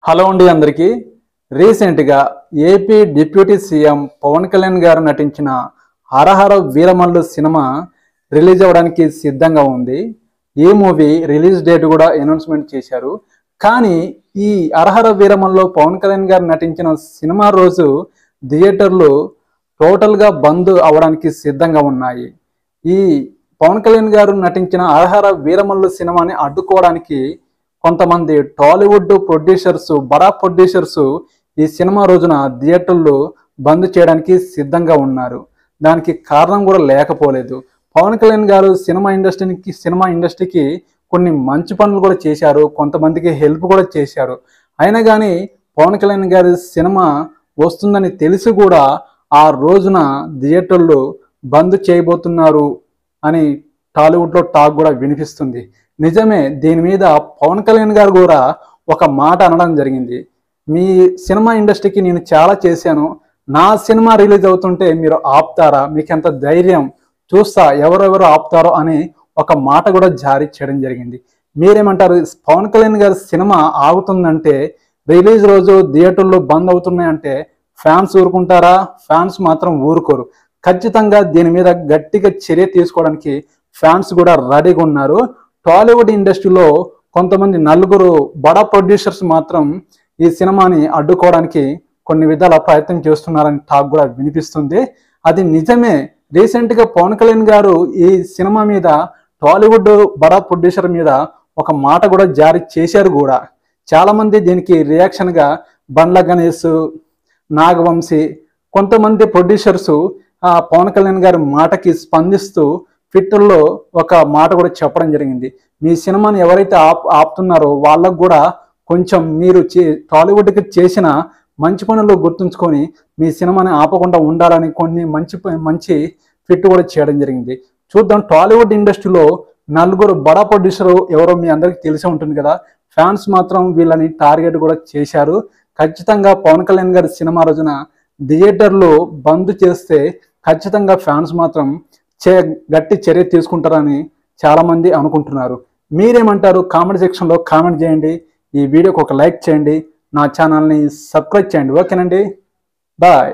Hello అండి అందరికీ. రీసెంట్గా AP deputy CM Pawan Kalyan గారు నటించిన హరహర వీరమల్లు సినిమా రిలీజ్ అవ్వడానికి సిద్ధంగా ఉంది. ఈ మూవీ రిలీజ్ డేట్ కూడా అనౌన్స్మెంట్ చేశారు. కానీ ఈ హరహర వీరమల్లు పవన్ కళ్యాణ్ గారు నటించిన సినిమా రోజు థియేటర్లు టోటల్గా బంద్ అవ్వడానికి సిద్ధంగా ఉన్నాయి. ఈ పవన్ కళ్యాణ్ గారు నటించిన హరహర వీరమల్లు సినిమాని అడ్డుకోవడానికి కొంతమంది టాలీవుడ్ ప్రొడ్యూసర్స్, బడా ప్రొడ్యూసర్స్ ఈ సినిమా రోజున థియేటర్లు బంద్ చేయడానికి సిద్ధంగా ఉన్నారు. దానికి కారణం కూడా లేకపోలేదు. పవన్ కళ్యాణ్ గారు సినిమా ఇండస్ట్రీకి కొన్ని మంచి పనులు కూడా చేశారు, కొంతమందికి హెల్ప్ కూడా చేశారు. అయినా కానీ పవన్ కళ్యాణ్ గారి సినిమా వస్తుందని తెలిసి కూడా ఆ రోజున థియేటర్లు బంద్ చేయబోతున్నారు అని టాలీవుడ్లో టాక్ కూడా వినిపిస్తుంది. నిజమే. దీని మీద పవన్ కళ్యాణ్ గారు కూడా ఒక మాట అనడం జరిగింది. మీ సినిమా ఇండస్ట్రీకి నేను చాలా చేశాను, నా సినిమా రిలీజ్ అవుతుంటే మీరు ఆపుతారా? మీకు ఎంత ధైర్యం? చూస్తా ఎవరెవరు ఆపుతారో అని ఒక మాట కూడా జారీ చేయడం జరిగింది. మీరేమంటారు? పవన్ కళ్యాణ్ గారి సినిమా ఆగుతుందంటే, రిలీజ్ రోజు థియేటర్లు బంద్ అవుతున్నాయంటే ఫ్యాన్స్ ఊరుకుంటారా? ఫ్యాన్స్ మాత్రం ఊరుకోరు. ఖచ్చితంగా దీని మీద గట్టిగా చర్య తీసుకోవడానికి ఫ్యాన్స్ కూడా రెడీగా ఉన్నారు. టాలీవుడ్ ఇండస్ట్రీలో కొంతమంది నలుగురు బడా ప్రొడ్యూసర్స్ మాత్రం ఈ సినిమాని అడ్డుకోవడానికి కొన్ని విధాల ప్రయత్నం చేస్తున్నారని టాక్ కూడా వినిపిస్తుంది. అది నిజమే. రీసెంట్గా పవన్ కళ్యాణ్ గారు ఈ సినిమా మీద టాలీవుడ్ బడా ప్రొడ్యూసర్ మీద ఒక మాట కూడా జారీ చేశారు కూడా. చాలామంది దీనికి రియాక్షన్గా బండ్ల గణేష్, నాగవంశీ, కొంతమంది ప్రొడ్యూసర్స్ పవన్ కళ్యాణ్ గారి మాటకి స్పందిస్తూ ట్విట్టర్లో ఒక మాట కూడా చెప్పడం జరిగింది. మీ సినిమాని ఎవరైతే ఆపుతున్నారో వాళ్ళకు కూడా కొంచెం మీరు టాలీవుడ్కి చేసిన మంచి పనులు గుర్తుంచుకొని మీ సినిమాని ఆపకుండా ఉండాలని కొన్ని మంచి ట్వీట్ కూడా చేయడం జరిగింది. చూద్దాం. టాలీవుడ్ ఇండస్ట్రీలో నలుగురు బడా ప్రొడ్యూసర్ ఎవరో మీ అందరికీ తెలిసే ఉంటుంది కదా. ఫ్యాన్స్ మాత్రం వీళ్ళని టార్గెట్ కూడా చేశారు. ఖచ్చితంగా పవన్ కళ్యాణ్ గారి సినిమా రోజున థియేటర్లు బంద్ చేస్తే ఖచ్చితంగా ఫ్యాన్స్ మాత్రం గట్టి చర్య తీసుకుంటారని చాలామంది అనుకుంటున్నారు. మీరేమంటారు? కామెంట్ సెక్షన్లో కామెంట్ చేయండి. ఈ వీడియోకి ఒక లైక్ చేయండి. నా ఛానల్ని సబ్స్క్రైబ్ చేయండి. ఓకేనండి, బాయ్.